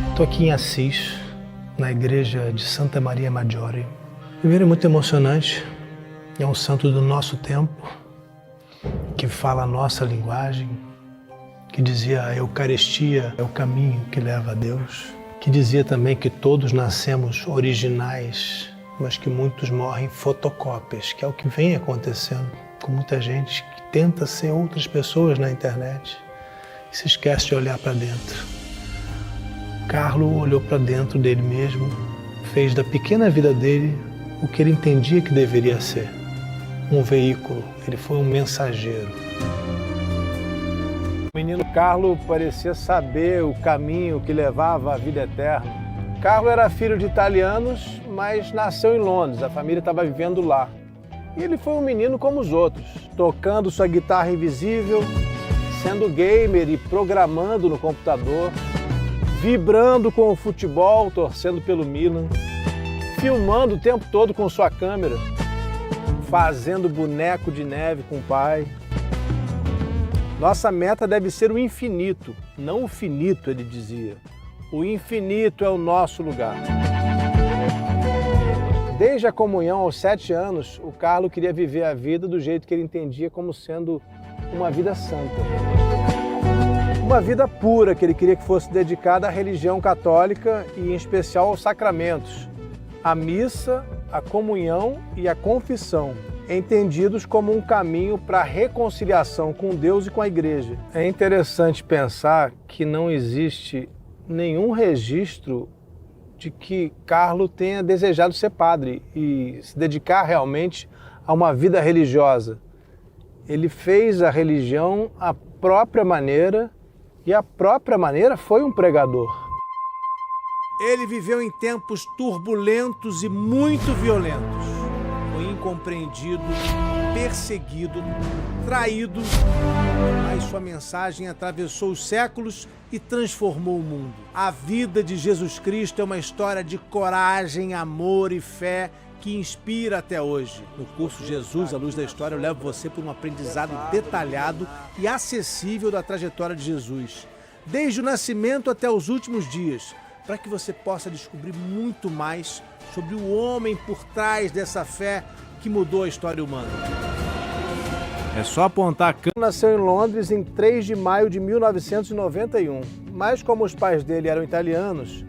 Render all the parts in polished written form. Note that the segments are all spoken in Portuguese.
Estou aqui em Assis, na igreja de Santa Maria Maggiore. Primeiro é muito emocionante, é um santo do nosso tempo, que fala a nossa linguagem, que dizia a Eucaristia é o caminho que leva a Deus, que dizia também que todos nascemos originais, mas que muitos morrem fotocópias, que é o que vem acontecendo com muita gente que tenta ser outras pessoas na internet e se esquece de olhar para dentro. Carlo olhou para dentro dele mesmo, fez da pequena vida dele o que ele entendia que deveria ser. Um veículo, ele foi um mensageiro. O menino Carlo parecia saber o caminho que levava à vida eterna. Carlo era filho de italianos, mas nasceu em Londres, a família estava vivendo lá. E ele foi um menino como os outros, tocando sua guitarra invisível, sendo gamer e programando no computador, vibrando com o futebol, torcendo pelo Milan, filmando o tempo todo com sua câmera, fazendo boneco de neve com o pai. Nossa meta deve ser o infinito, não o finito, ele dizia. O infinito é o nosso lugar. Desde a comunhão aos 7 anos, o Carlo queria viver a vida do jeito que ele entendia como sendo uma vida santa. Uma vida pura que ele queria que fosse dedicada à religião católica e em especial aos sacramentos, a missa, a comunhão e a confissão, entendidos como um caminho para a reconciliação com Deus e com a Igreja. É interessante pensar que não existe nenhum registro de que Carlo tenha desejado ser padre e se dedicar realmente a uma vida religiosa. Ele fez a religião à própria maneira e a própria maneira foi um pregador. Ele viveu em tempos turbulentos e muito violentos. Foi incompreendido, perseguido, traído, mas sua mensagem atravessou os séculos e transformou o mundo. A vida de Jesus Cristo é uma história de coragem, amor e fé que inspira até hoje. No curso Jesus, a Luz da História, eu levo você por um aprendizado detalhado e acessível da trajetória de Jesus, desde o nascimento até os últimos dias, para que você possa descobrir muito mais sobre o homem por trás dessa fé que mudou a história humana. É só apontar a câmera. Nasceu em Londres em 3 de maio de 1991, mas como os pais dele eram italianos,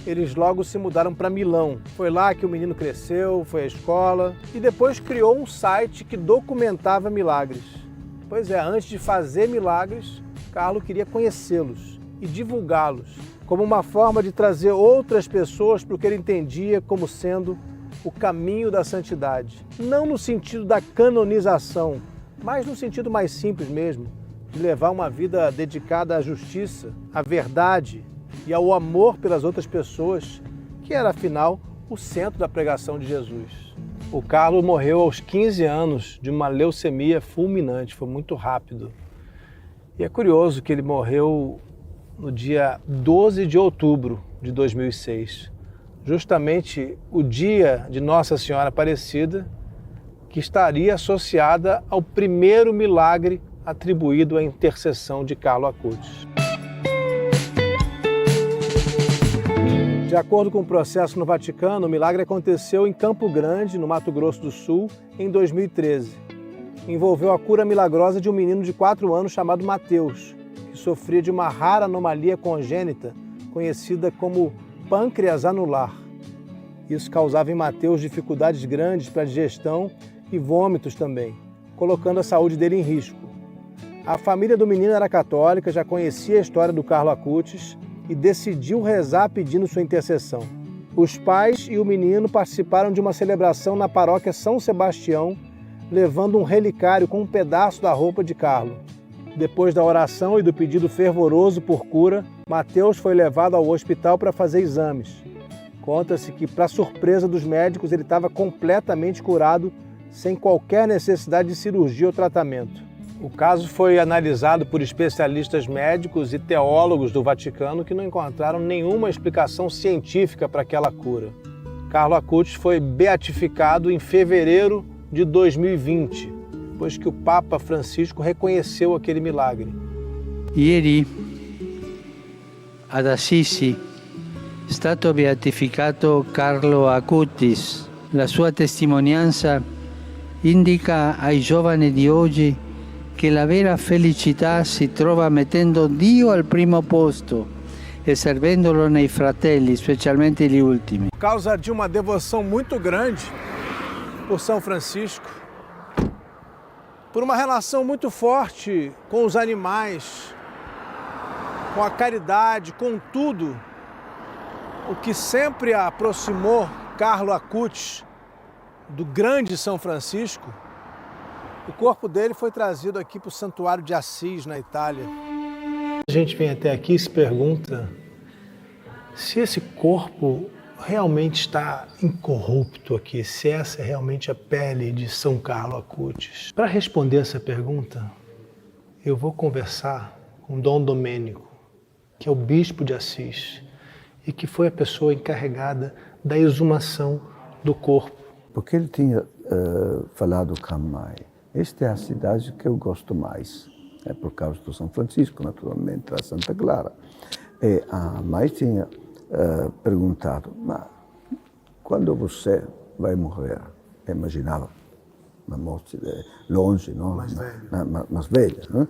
eles logo se mudaram para Milão. Foi lá que o menino cresceu, foi à escola e depois criou um site que documentava milagres. Pois é, antes de fazer milagres, Carlo queria conhecê-los e divulgá-los como uma forma de trazer outras pessoas para o que ele entendia como sendo o caminho da santidade. Não no sentido da canonização, mas no sentido mais simples mesmo, de levar uma vida dedicada à justiça, à verdade e ao amor pelas outras pessoas, que era, afinal, o centro da pregação de Jesus. O Carlo morreu aos 15 anos de uma leucemia fulminante, foi muito rápido. E é curioso que ele morreu no dia 12 de outubro de 2006, justamente o dia de Nossa Senhora Aparecida, que estaria associada ao primeiro milagre atribuído à intercessão de Carlo Acutis. De acordo com o processo no Vaticano, o milagre aconteceu em Campo Grande, no Mato Grosso do Sul, em 2013. Envolveu a cura milagrosa de um menino de 4 anos chamado Mateus, que sofria de uma rara anomalia congênita, conhecida como pâncreas anular. Isso causava em Mateus dificuldades grandes para a digestão e vômitos também, colocando a saúde dele em risco. A família do menino era católica, já conhecia a história do Carlo Acutis e decidiu rezar pedindo sua intercessão. Os pais e o menino participaram de uma celebração na paróquia São Sebastião, levando um relicário com um pedaço da roupa de Carlo. Depois da oração e do pedido fervoroso por cura, Mateus foi levado ao hospital para fazer exames. Conta-se que, para surpresa dos médicos, ele estava completamente curado, sem qualquer necessidade de cirurgia ou tratamento. O caso foi analisado por especialistas médicos e teólogos do Vaticano que não encontraram nenhuma explicação científica para aquela cura. Carlo Acutis foi beatificado em fevereiro de 2020, depois que o Papa Francisco reconheceu aquele milagre. Ieri ad Assisi, stato beatificato Carlo Acutis. La sua testimonianza indica ai giovani di oggi che la vera felicità si trova mettendo Dio al primo posto e servendolo nei fratelli, specialmente gli ultimi. Por causa de uma devoção muito grande por São Francisco, por uma relação muito forte com os animais, com a caridade, com tudo, o que sempre aproximou Carlo Acutis do grande São Francisco, o corpo dele foi trazido aqui para o Santuário de Assis, na Itália. A gente vem até aqui e se pergunta se esse corpo realmente está incorrupto aqui, se essa é realmente a pele de São Carlo Acutis. Para responder essa pergunta, eu vou conversar com Dom Domênico, que é o bispo de Assis e que foi a pessoa encarregada da exumação do corpo. Porque ele tinha falado com a mãe, esta é a cidade que eu gosto mais, é por causa do São Francisco, naturalmente, a Santa Clara. E a mãe tinha perguntado, mas quando você vai morrer? Imaginava uma morte longe, não? Mais velha. Não?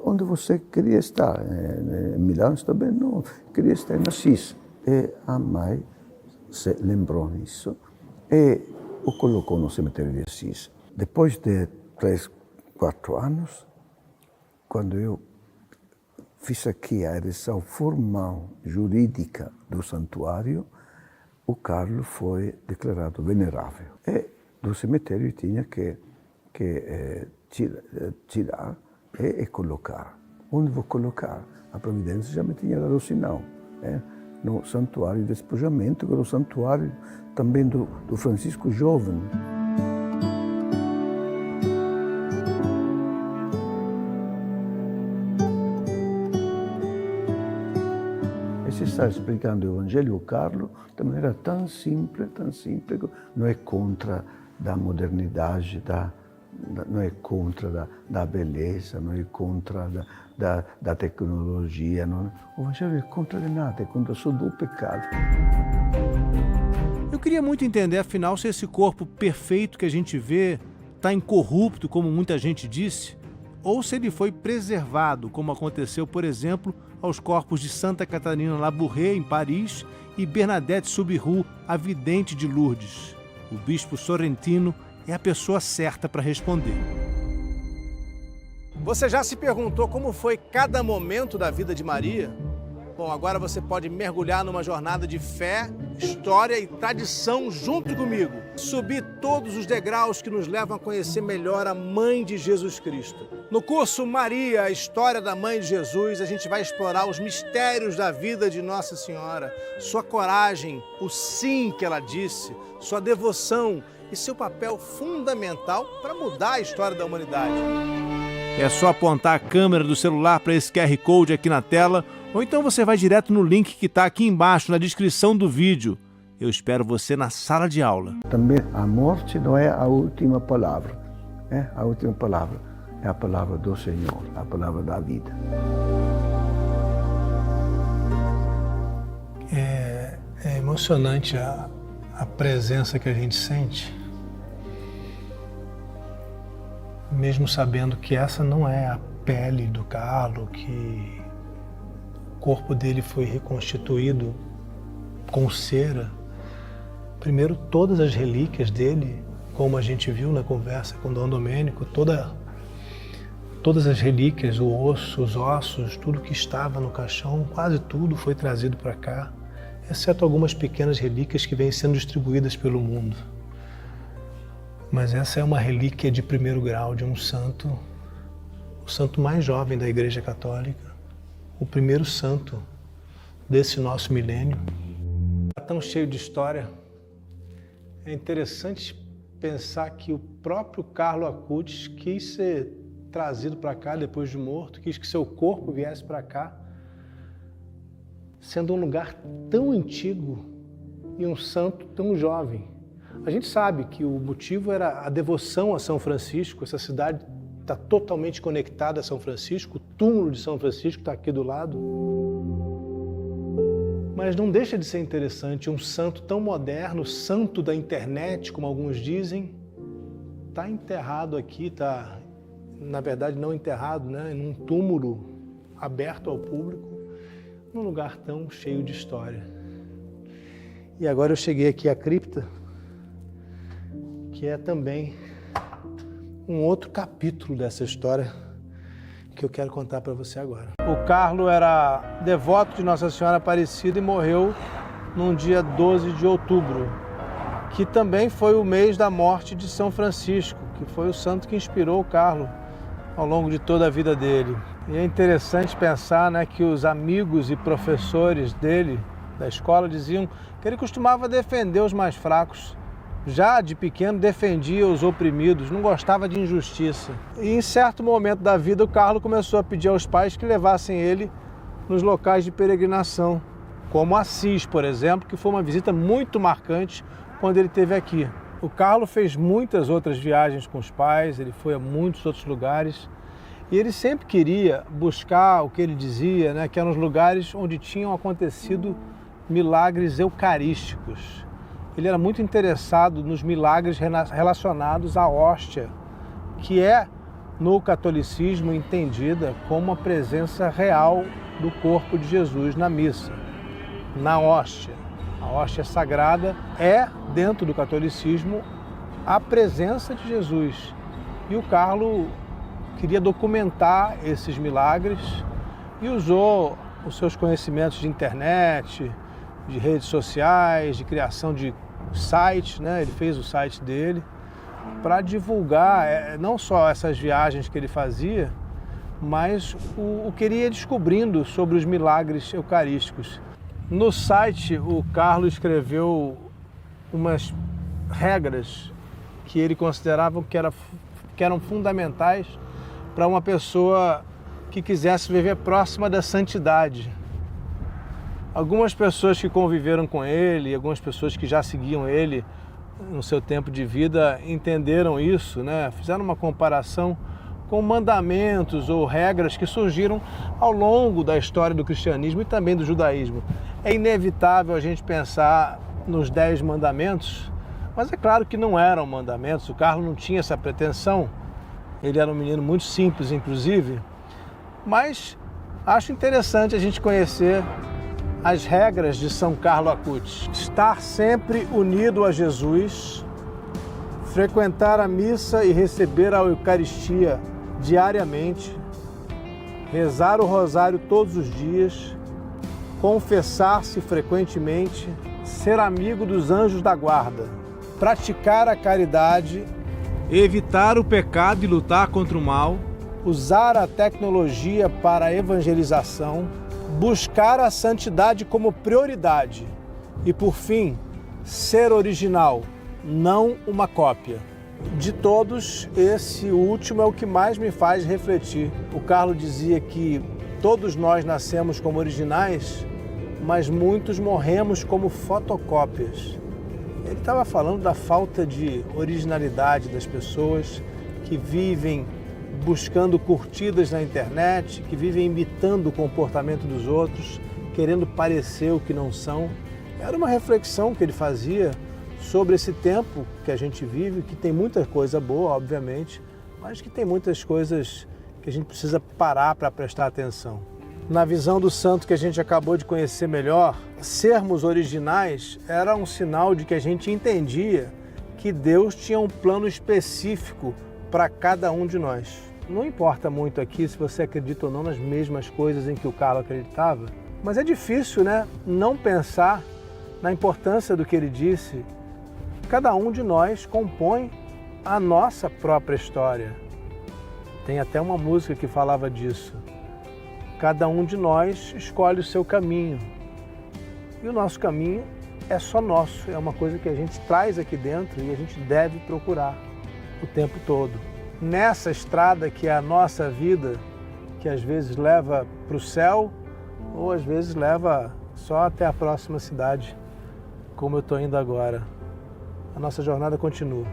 Onde você queria estar? Em Milão está bem? Não, queria estar em Assis. E a mãe se lembrou nisso e o colocou no cemitério de Assis. Depois de 3, 4 anos, quando eu fiz aqui a ereção formal jurídica do santuário, o Carlo foi declarado venerável. E do cemitério tinha que tirar e colocar. Onde vou colocar? A Providência já me tinha dado o sinal. No santuário de despojamento, que era o santuário também do Francisco Jovem. E se está explicando o Evangelho, o Carlo, de maneira tão simples, não é contra da modernidade, não é contra da beleza, não é contra da tecnologia. Não. O Evangelho é contra de nada, é contra só do pecado. Eu queria muito entender, afinal, se esse corpo perfeito que a gente vê está incorrupto, como muita gente disse, ou se ele foi preservado, como aconteceu, por exemplo, aos corpos de Santa Catarina Labouré, em Paris, e Bernadette Soubirous, a vidente de Lourdes. O bispo Sorrentino é a pessoa certa para responder. Você já se perguntou como foi cada momento da vida de Maria? Bom, agora você pode mergulhar numa jornada de fé, história e tradição junto comigo. Subir todos os degraus que nos levam a conhecer melhor a Mãe de Jesus Cristo. No curso Maria, a história da Mãe de Jesus, a gente vai explorar os mistérios da vida de Nossa Senhora, sua coragem, o sim que ela disse, sua devoção e seu papel fundamental para mudar a história da humanidade. É só apontar a câmera do celular para esse QR Code aqui na tela, ou então você vai direto no link que está aqui embaixo, na descrição do vídeo. Eu espero você na sala de aula. Também a morte não é a última palavra. A última palavra é a palavra do Senhor, a palavra da vida. É emocionante a presença que a gente sente, mesmo sabendo que essa não é a pele do Carlo, que o corpo dele foi reconstituído com cera. Primeiro, todas as relíquias dele, como a gente viu na conversa com Dom Domênico, todas as relíquias, o osso, os ossos, tudo que estava no caixão, quase tudo foi trazido para cá, exceto algumas pequenas relíquias que vêm sendo distribuídas pelo mundo. Mas essa é uma relíquia de primeiro grau de um santo, o santo mais jovem da Igreja Católica, o primeiro santo desse nosso milênio. Tão cheio de história. É interessante pensar que o próprio Carlo Acutis quis ser trazido para cá depois de morto, quis que seu corpo viesse para cá, sendo um lugar tão antigo e um santo tão jovem. A gente sabe que o motivo era a devoção a São Francisco. Essa cidade está totalmente conectada a São Francisco, o túmulo de São Francisco está aqui do lado. Mas não deixa de ser interessante, um santo tão moderno, santo da internet, como alguns dizem, está enterrado aqui, está, na verdade, não enterrado, né? Num túmulo aberto ao público, num lugar tão cheio de história. E agora eu cheguei aqui à cripta, que é também um outro capítulo dessa história que eu quero contar para você agora. O Carlo era devoto de Nossa Senhora Aparecida e morreu num dia 12 de outubro, que também foi o mês da morte de São Francisco, que foi o santo que inspirou o Carlo ao longo de toda a vida dele. E é interessante pensar, né, que os amigos e professores dele, da escola, diziam que ele costumava defender os mais fracos. Já de pequeno defendia os oprimidos, não gostava de injustiça. E em certo momento da vida o Carlo começou a pedir aos pais que levassem ele nos locais de peregrinação, como Assis, por exemplo, que foi uma visita muito marcante quando ele esteve aqui. O Carlo fez muitas outras viagens com os pais, ele foi a muitos outros lugares e ele sempre queria buscar o que ele dizia, né, que eram os lugares onde tinham acontecido milagres eucarísticos. Ele era muito interessado nos milagres relacionados à hóstia, que é, no catolicismo, entendida como a presença real do corpo de Jesus na missa, na hóstia. A hóstia sagrada é, dentro do catolicismo, a presença de Jesus. E o Carlo queria documentar esses milagres e usou os seus conhecimentos de internet, de redes sociais, de criação de site, né? Ele fez o site dele para divulgar não só essas viagens que ele fazia, mas o que ele ia descobrindo sobre os milagres eucarísticos. No site, o Carlo escreveu umas regras que ele considerava que eram fundamentais para uma pessoa que quisesse viver próxima da santidade. Algumas pessoas que conviveram com ele, algumas pessoas que já seguiam ele no seu tempo de vida, entenderam isso, né? Fizeram uma comparação com mandamentos ou regras que surgiram ao longo da história do cristianismo e também do judaísmo. É inevitável a gente pensar nos 10 mandamentos, mas é claro que não eram mandamentos, o Carlo não tinha essa pretensão, ele era um menino muito simples, inclusive, mas acho interessante a gente conhecer as regras de São Carlo Acutis. Estar sempre unido a Jesus, frequentar a missa e receber a Eucaristia diariamente, rezar o rosário todos os dias, confessar-se frequentemente, ser amigo dos anjos da guarda, praticar a caridade, evitar o pecado e lutar contra o mal, usar a tecnologia para a evangelização, buscar a santidade como prioridade e, por fim, ser original, não uma cópia. De todos, esse último é o que mais me faz refletir. O Carlo dizia que todos nós nascemos como originais, mas muitos morremos como fotocópias. Ele estava falando da falta de originalidade das pessoas que vivem buscando curtidas na internet, que vivem imitando o comportamento dos outros, querendo parecer o que não são. Era uma reflexão que ele fazia sobre esse tempo que a gente vive, que tem muita coisa boa, obviamente, mas que tem muitas coisas que a gente precisa parar para prestar atenção. Na visão do santo que a gente acabou de conhecer melhor, sermos originais era um sinal de que a gente entendia que Deus tinha um plano específico para cada um de nós. Não importa muito aqui se você acredita ou não nas mesmas coisas em que o Carlo acreditava, mas é difícil, né, não pensar na importância do que ele disse. Cada um de nós compõe a nossa própria história. Tem até uma música que falava disso. Cada um de nós escolhe o seu caminho. E o nosso caminho é só nosso, é uma coisa que a gente traz aqui dentro e a gente deve procurar o tempo todo. Nessa estrada que é a nossa vida, que às vezes leva para o céu ou às vezes leva só até a próxima cidade, como eu estou indo agora. A nossa jornada continua.